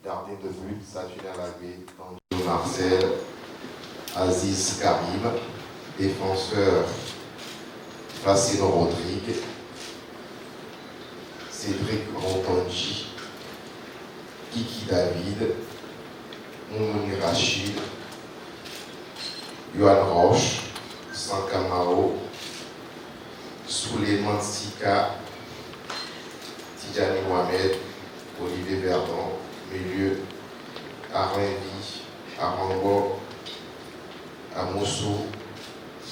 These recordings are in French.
Gardien de but, Saturnin Lagué, Tanguy Marcel, Aziz Karim. Défenseur, Facino Rodrigue, Cédric Rontonji, Kiki David, Moumouni Rachid, Yohan Roche, Sankamao, Souleymane Sika, Tidjani Mohamed, Olivier Verdon, milieu, Arinvi, Arango, Amoussou,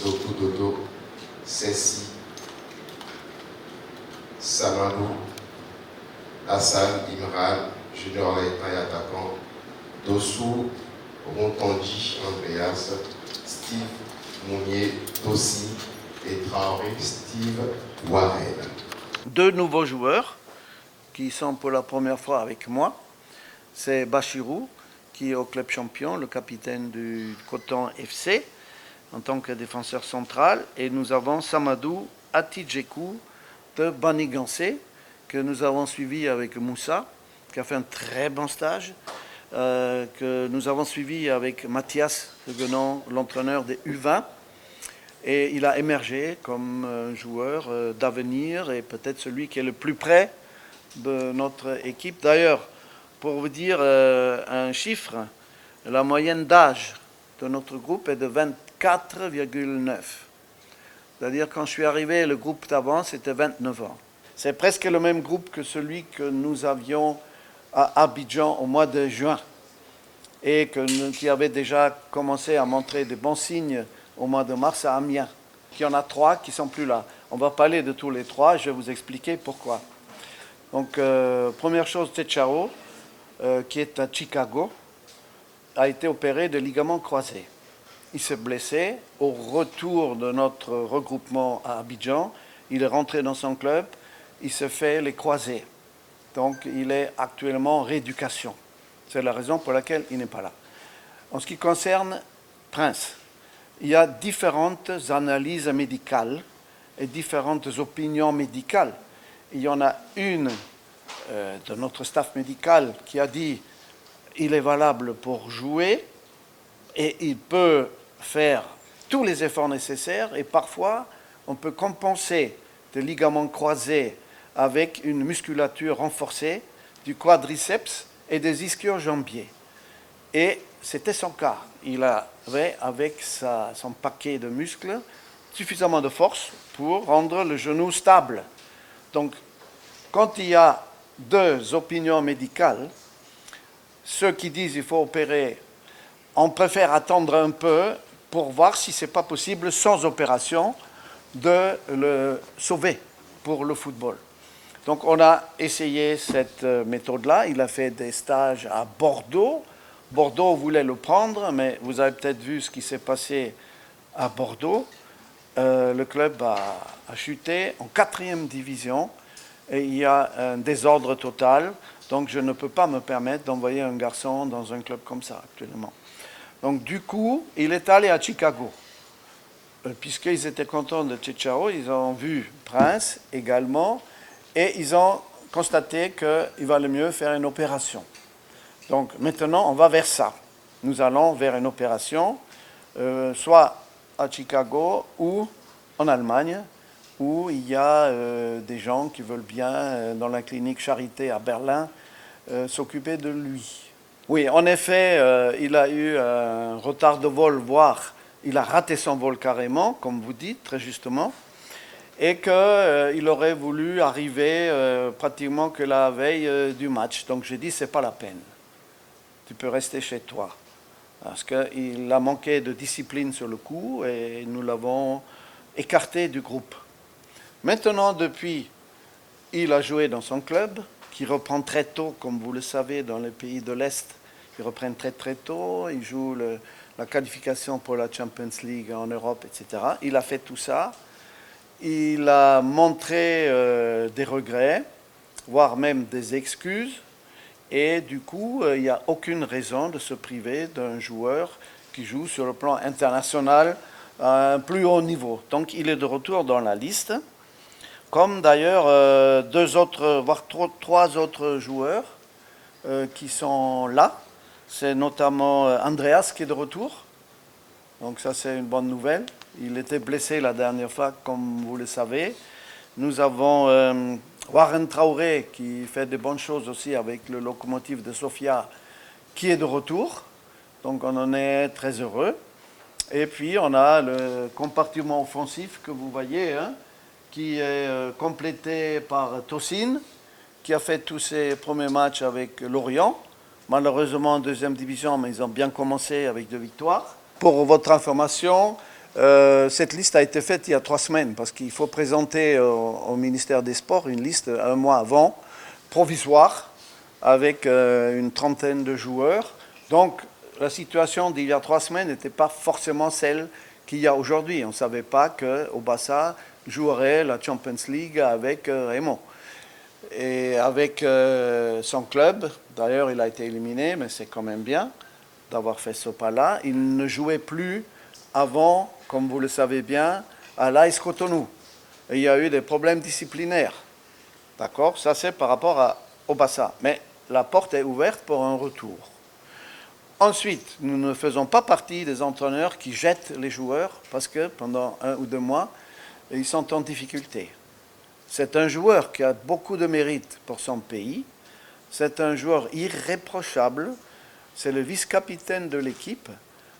Doku Dodo, Cessi, Samadou, Hassan Imran, Junior Lieutenant et attaquant, Dossou, Rontondi, Andreas, Steve Mounier, Dossi et Traoré, Steve Warren. Deux nouveaux joueurs qui sont pour la première fois avec moi. C'est Bachirou, qui est au club champion, le capitaine du Coton FC, en tant que défenseur central. Et nous avons Samadou Atidjekou de Banigansé, que nous avons suivi avec Moussa, qui a fait un très bon stage, que nous avons suivi avec Mathias Huguenon, l'entraîneur des U20. Et il a émergé comme un joueur d'avenir et peut-être celui qui est le plus près de notre équipe. D'ailleurs, pour vous dire un chiffre, la moyenne d'âge de notre groupe est de 24,9. C'est-à-dire quand je suis arrivé, le groupe d'avant, c'était 29 ans. C'est presque le même groupe que celui que nous avions à Abidjan au mois de juin et qui avait déjà commencé à montrer de bons signes au mois de mars à Amiens. Il y en a 3 qui ne sont plus là. On va parler de tous les 3, je vais vous expliquer pourquoi. Donc, première chose, Techao, qui est à Chicago, a été opéré de ligament croisé. Il s'est blessé au retour de notre regroupement à Abidjan. Il est rentré dans son club, il se fait les croisés. Donc, il est actuellement en rééducation. C'est la raison pour laquelle il n'est pas là. En ce qui concerne Prince, il y a différentes analyses médicales et différentes opinions médicales. Il y en a une de notre staff médical qui a dit qu'il est valable pour jouer et il peut faire tous les efforts nécessaires et parfois on peut compenser des ligaments croisés avec une musculature renforcée du quadriceps et des ischio-jambiers. Et c'était son cas. Il avait, avec son paquet de muscles, suffisamment de force pour rendre le genou stable. Donc, quand il y a deux opinions médicales, ceux qui disent qu'il faut opérer, on préfère attendre un peu pour voir si ce n'est pas possible, sans opération, de le sauver pour le football. Donc, on a essayé cette méthode-là. Il a fait des stages à Bordeaux. Bordeaux voulait le prendre, mais vous avez peut-être vu ce qui s'est passé à Bordeaux. Le club a chuté en 4e division et il y a un désordre total. Donc, je ne peux pas me permettre d'envoyer un garçon dans un club comme ça actuellement. Donc, du coup, il est allé à Chicago. Puisqu'ils étaient contents de Techao, ils ont vu Prince également et ils ont constaté qu'il valait mieux faire une opération. Donc maintenant, on va vers ça. Nous allons vers une opération, soit à Chicago ou en Allemagne, où il y a des gens qui veulent bien, dans la clinique Charité à Berlin, s'occuper de lui. Oui, en effet, il a eu un retard de vol, voire il a raté son vol carrément, comme vous dites très justement, et qu'il aurait voulu arriver pratiquement que la veille du match. Donc j'ai dit, c'est pas la peine. Tu peux rester chez toi. Parce qu'il a manqué de discipline sur le coup et nous l'avons écarté du groupe. Maintenant, depuis, il a joué dans son club, qui reprend très tôt, comme vous le savez, dans les pays de l'Est. Ils reprennent très très tôt, ils jouent la qualification pour la Champions League en Europe, etc. Il a fait tout ça. Il a montré des regrets, voire même des excuses. Et du coup, il n'y a aucune raison de se priver d'un joueur qui joue sur le plan international à un plus haut niveau. Donc il est de retour dans la liste, comme d'ailleurs 2 autres, voire 3 autres joueurs qui sont là. C'est notamment Andreas qui est de retour. Donc ça, c'est une bonne nouvelle. Il était blessé la dernière fois, comme vous le savez. Nous avons Warren Traoré qui fait de bonnes choses aussi avec le Lokomotiv de Sofia qui est de retour. Donc on en est très heureux. Et puis on a le compartiment offensif que vous voyez, hein, qui est complété par Tosin, qui a fait tous ses premiers matchs avec Lorient. Malheureusement en deuxième division, mais ils ont bien commencé avec 2 victoires. Pour votre information, cette liste a été faite il y a 3 semaines, parce qu'il faut présenter au ministère des Sports une liste 1 mois avant, provisoire, avec une trentaine de joueurs. Donc la situation d'il y a 3 semaines n'était pas forcément celle qu'il y a aujourd'hui. On ne savait pas qu'Obassa jouerait la Champions League avec Raymond. Et avec son club, d'ailleurs il a été éliminé, mais c'est quand même bien d'avoir fait ce pas-là. Il ne jouait plus avant, comme vous le savez bien, à l'AS Cotonou. Et il y a eu des problèmes disciplinaires. D'accord? Ça, c'est par rapport à Obassa. Mais la porte est ouverte pour un retour. Ensuite, nous ne faisons pas partie des entraîneurs qui jettent les joueurs parce que pendant 1 ou 2 mois, ils sont en difficulté. C'est un joueur qui a beaucoup de mérite pour son pays. C'est un joueur irréprochable. C'est le vice-capitaine de l'équipe.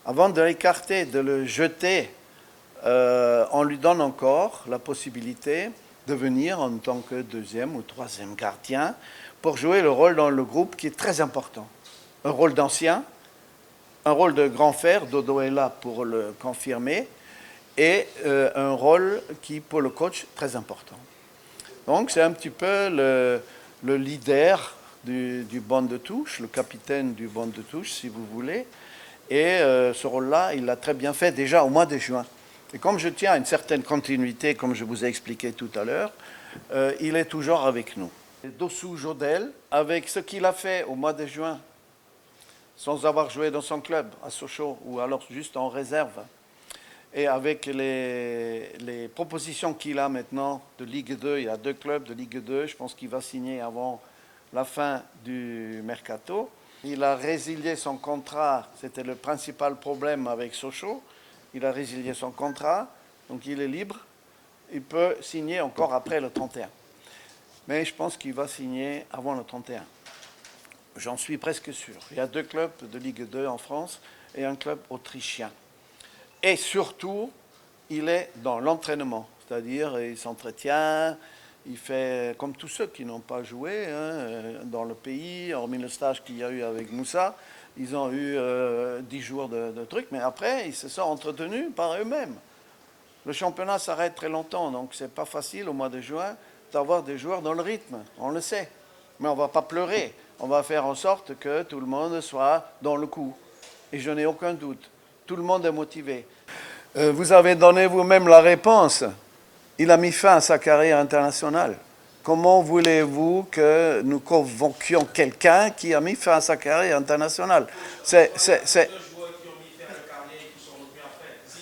Avant de l'écarter, de le jeter, on lui donne encore la possibilité de venir en tant que 2e ou 3e gardien pour jouer le rôle dans le groupe qui est très important. Un rôle d'ancien, un rôle de grand frère, Dodo est là pour le confirmer, et un rôle qui, pour le coach, est très important. Donc c'est un petit peu le leader du banc de touche, le capitaine du banc de touche, si vous voulez. Et ce rôle-là, il l'a très bien fait déjà au mois de juin. Et comme je tiens à une certaine continuité, comme je vous ai expliqué tout à l'heure, il est toujours avec nous. Dossou Jodel, avec ce qu'il a fait au mois de juin, sans avoir joué dans son club à Sochaux, ou alors juste en réserve, et avec les propositions qu'il a maintenant de Ligue 2, il y a 2 clubs de Ligue 2, je pense qu'il va signer avant la fin du mercato. Il a résilié son contrat, c'était le principal problème avec Sochaux. Il a résilié son contrat, donc il est libre. Il peut signer encore après le 31. Mais je pense qu'il va signer avant le 31. J'en suis presque sûr. Il y a 2 clubs de Ligue 2 en France et un club autrichien. Et surtout, il est dans l'entraînement, c'est-à-dire il s'entretient, il fait comme tous ceux qui n'ont pas joué dans le pays, hormis le stage qu'il y a eu avec Moussa, ils ont eu 10 jours de trucs, mais après, ils se sont entretenus par eux-mêmes. Le championnat s'arrête très longtemps, donc c'est pas facile au mois de juin d'avoir des joueurs dans le rythme, on le sait. Mais on ne va pas pleurer, on va faire en sorte que tout le monde soit dans le coup. Et je n'ai aucun doute, tout le monde est motivé. Vous avez donné vous-même la réponse. Il a mis fin à sa carrière internationale. Comment voulez-vous que nous convoquions quelqu'un qui a mis fin à sa carrière internationale?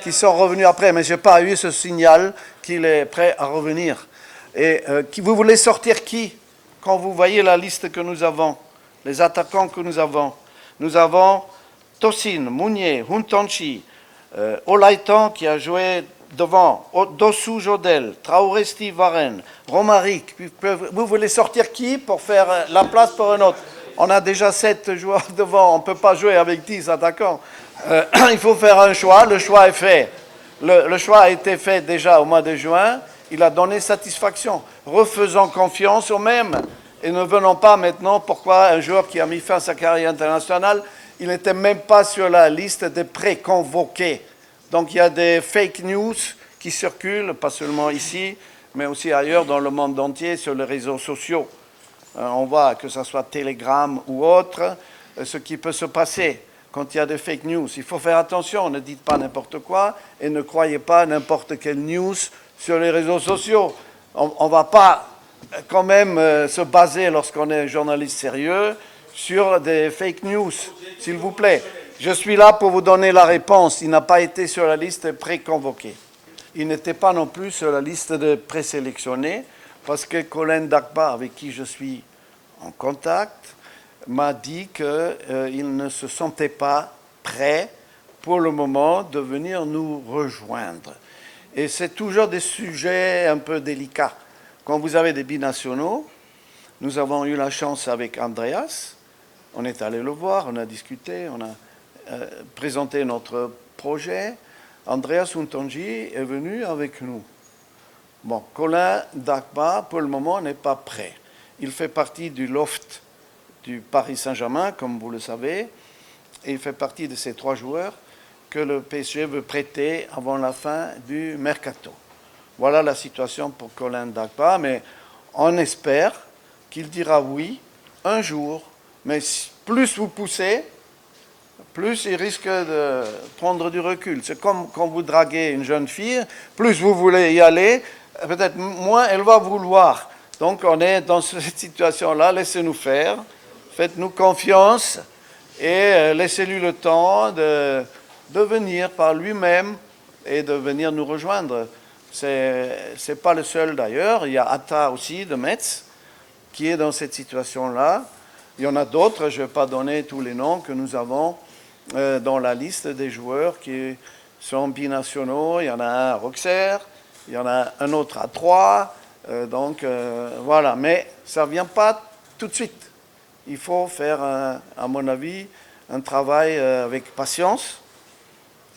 Qui sont revenus après, mais je n'ai pas eu ce signal qu'il est prêt à revenir. Et vous voulez sortir qui? Quand vous voyez la liste que nous avons, les attaquants que nous avons Tosin, Mounier, Huntonchi, Olaitan qui a joué devant, Dossou Jodel, Traoré Steve Warren, Romaric. Vous voulez sortir qui pour faire la place pour un autre? On a déjà 7 joueurs devant, on ne peut pas jouer avec 10 attaquants. Il faut faire un choix, le choix est fait. Le choix a été fait déjà au mois de juin, il a donné satisfaction. Refaisons confiance aux mêmes et ne venons pas maintenant pourquoi un joueur qui a mis fin à sa carrière internationale, il n'était même pas sur la liste des pré-convoqués. Donc il y a des fake news qui circulent, pas seulement ici, mais aussi ailleurs dans le monde entier sur les réseaux sociaux. On voit que ce soit Telegram ou autre, ce qui peut se passer quand il y a des fake news. Il faut faire attention, ne dites pas n'importe quoi et ne croyez pas n'importe quelle news sur les réseaux sociaux. On ne va pas quand même se baser, lorsqu'on est journaliste sérieux, sur des fake news, s'il vous plaît. Je suis là pour vous donner la réponse. Il n'a pas été sur la liste pré-convoquée. Il n'était pas non plus sur la liste de présélectionnés, parce que Colin Dagba, avec qui je suis en contact, m'a dit qu'il ne se sentait pas prêt pour le moment de venir nous rejoindre. Et c'est toujours des sujets un peu délicats. Quand vous avez des binationaux, nous avons eu la chance avec Andreas, on est allé le voir, on a discuté, on a présenté notre projet. Andreas Untonji est venu avec nous. Bon, Colin Dagba, pour le moment, n'est pas prêt. Il fait partie du loft du Paris Saint-Germain, comme vous le savez, et il fait partie de ces 3 joueurs que le PSG veut prêter avant la fin du mercato. Voilà la situation pour Colin Dagba, mais on espère qu'il dira oui un jour, mais plus vous poussez, plus il risque de prendre du recul. C'est comme quand vous draguez une jeune fille, plus vous voulez y aller, peut-être moins elle va vouloir. Donc on est dans cette situation-là, laissez-nous faire, faites-nous confiance et laissez-lui le temps de venir par lui-même et de venir nous rejoindre. C'est pas le seul d'ailleurs, il y a Atta aussi de Metz qui est dans cette situation-là. Il y en a d'autres, je ne vais pas donner tous les noms que nous avons dans la liste des joueurs qui sont binationaux. Il y en a un à Auxerre, il y en a un autre à Troyes. Voilà, mais ça ne vient pas tout de suite. Il faut faire, à mon avis, un travail avec patience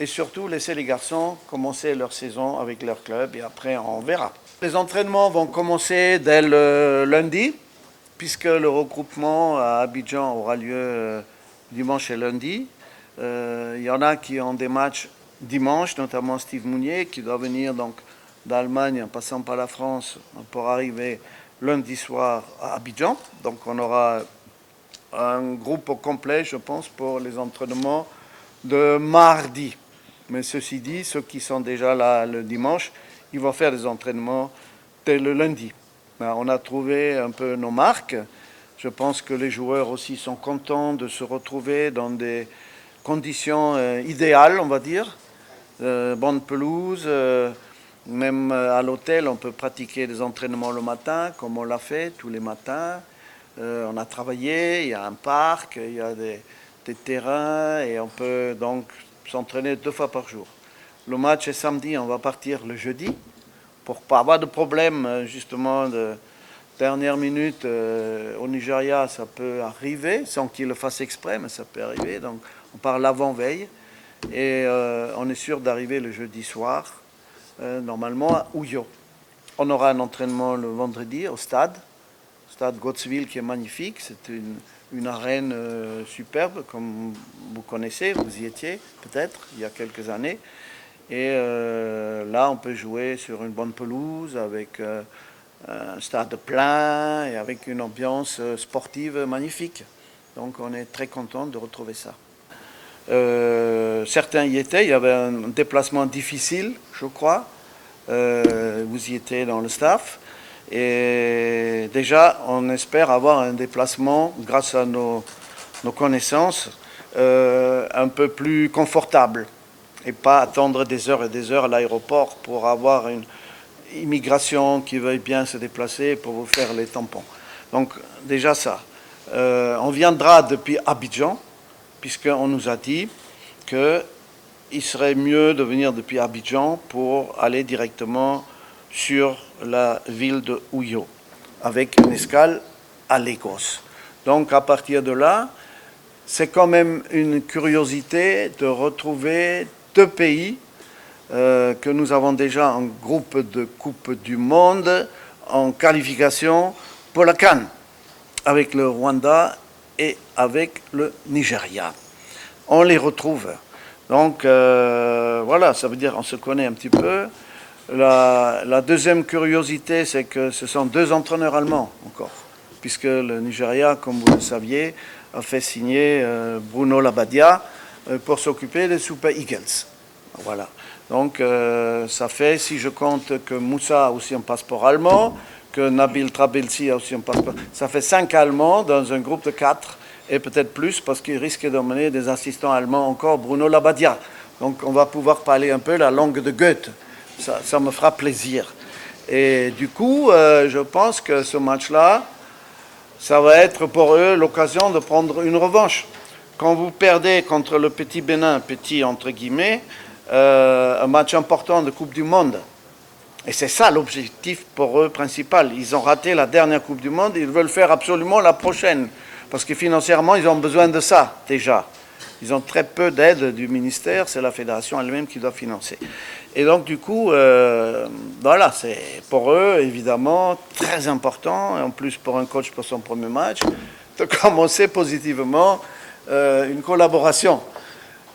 et surtout laisser les garçons commencer leur saison avec leur club et après on verra. Les entraînements vont commencer dès le lundi, puisque le regroupement à Abidjan aura lieu dimanche et lundi. Il y en a qui ont des matchs dimanche, notamment Steve Mounier, qui doit venir donc d'Allemagne en passant par la France pour arriver lundi soir à Abidjan. Donc on aura un groupe au complet, je pense, pour les entraînements de mardi. Mais ceci dit, ceux qui sont déjà là le dimanche, ils vont faire des entraînements dès le lundi. On a trouvé un peu nos marques. Je pense que les joueurs aussi sont contents de se retrouver dans des conditions idéales, on va dire. Bonne pelouse, même à l'hôtel, on peut pratiquer des entraînements le matin, comme on l'a fait tous les matins. On a travaillé, il y a un parc, il y a des terrains et on peut donc s'entraîner 2 fois par jour. Le match est samedi, on va partir le jeudi. Pour pas avoir de problème justement de dernière minute au Nigeria, ça peut arriver, sans qu'il le fasse exprès, mais ça peut arriver. Donc on part l'avant-veille et on est sûr d'arriver le jeudi soir, normalement à Ouyo. On aura un entraînement le vendredi au stade Gottswill qui est magnifique. C'est une arène superbe, comme vous connaissez, vous y étiez peut-être il y a quelques années. Et là, on peut jouer sur une bonne pelouse avec un stade plein et avec une ambiance sportive magnifique. Donc on est très content de retrouver ça. Certains y étaient, il y avait un déplacement difficile, je crois. Vous y étiez dans le staff. Et déjà, on espère avoir un déplacement, grâce à nos connaissances, un peu plus confortable. Et pas attendre des heures et des heures à l'aéroport pour avoir une immigration qui veuille bien se déplacer pour vous faire les tampons. Donc déjà ça. On viendra depuis Abidjan, puisqu'on nous a dit qu'il serait mieux de venir depuis Abidjan pour aller directement sur la ville de Ouyo, avec une escale à Lagos. Donc à partir de là, c'est quand même une curiosité de retrouver 2 pays que nous avons déjà en groupe de Coupe du Monde en qualification pour la CAN, avec le Rwanda et avec le Nigeria. On les retrouve. Donc voilà, ça veut dire qu'on se connaît un petit peu. La deuxième curiosité, c'est que ce sont 2 entraîneurs allemands encore, puisque le Nigeria, comme vous le saviez, a fait signer Bruno Labbadia pour s'occuper des Super Eagles. Voilà. Donc ça fait, si je compte que Moussa a aussi un passeport allemand, que Nabil Trabelsi a aussi un passeport, ça fait 5 Allemands dans un groupe de 4, et peut-être plus, parce qu'il risque d'emmener des assistants allemands encore, Bruno Labbadia. Donc on va pouvoir parler un peu la langue de Goethe. Ça me fera plaisir. Et du coup, je pense que ce match-là, ça va être pour eux l'occasion de prendre une revanche. Quand vous perdez contre le petit Bénin, petit entre guillemets, un match important de Coupe du Monde, et c'est ça l'objectif pour eux principal. Ils ont raté la dernière Coupe du Monde, ils veulent faire absolument la prochaine. Parce que financièrement, ils ont besoin de ça, déjà. Ils ont très peu d'aide du ministère, c'est la fédération elle-même qui doit financer. Et donc, du coup, voilà, c'est pour eux, évidemment, très important, et en plus pour un coach pour son premier match, de commencer positivement une collaboration.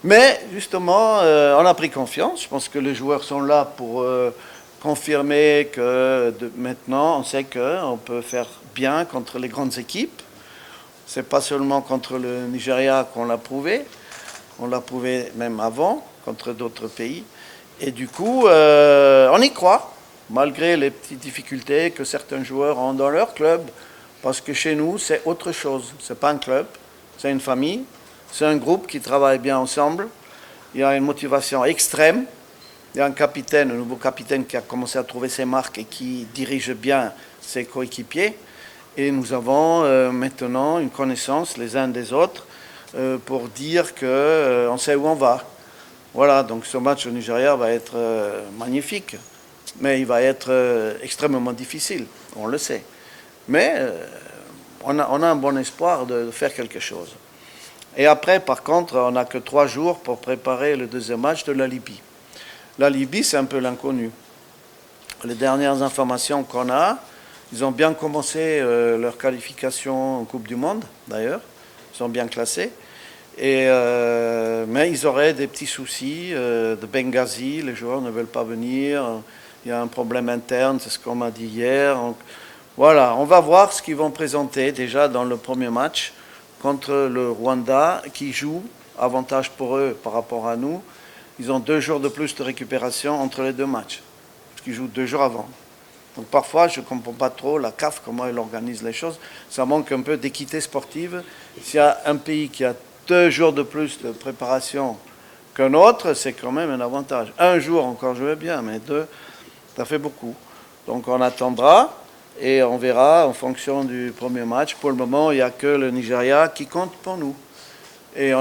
Mais, justement, on a pris confiance. Je pense que les joueurs sont là pour confirmer que maintenant, on sait qu'on peut faire bien contre les grandes équipes. Ce n'est pas seulement contre le Nigeria qu'on l'a prouvé, on l'a prouvé même avant, contre d'autres pays. Et du coup, on y croit, malgré les petites difficultés que certains joueurs ont dans leur club, parce que chez nous, c'est autre chose. Ce n'est pas un club, c'est une famille, c'est un groupe qui travaille bien ensemble. Il y a une motivation extrême. Il y a un capitaine, un nouveau capitaine qui a commencé à trouver ses marques et qui dirige bien ses coéquipiers. Et nous avons maintenant une connaissance les uns des autres pour dire qu'on sait où on va. Voilà, donc ce match au Nigeria va être magnifique, mais il va être extrêmement difficile, on le sait. Mais on a un bon espoir de faire quelque chose. Et après, par contre, on n'a que 3 jours pour préparer le deuxième match de la Libye. La Libye, c'est un peu l'inconnu. Les dernières informations qu'on a, ils ont bien commencé leur qualification en Coupe du Monde, d'ailleurs. Ils sont bien classés. Mais ils auraient des petits soucis de Benghazi. Les joueurs ne veulent pas venir. Il y a un problème interne, c'est ce qu'on m'a dit hier. Donc, voilà, on va voir ce qu'ils vont présenter déjà dans le premier match contre le Rwanda, qui joue, avantage pour eux par rapport à nous. Ils ont 2 jours de plus de récupération entre les 2 matchs, parce qu'ils jouent 2 jours avant. Donc parfois, je ne comprends pas trop la CAF, comment elle organise les choses. Ça manque un peu d'équité sportive. S'il y a un pays qui a 2 jours de plus de préparation qu'un autre, c'est quand même un avantage. 1 jour encore, je vais bien, mais 2, ça fait beaucoup. Donc on attendra et on verra en fonction du premier match. Pour le moment, il n'y a que le Nigeria qui compte pour nous. Et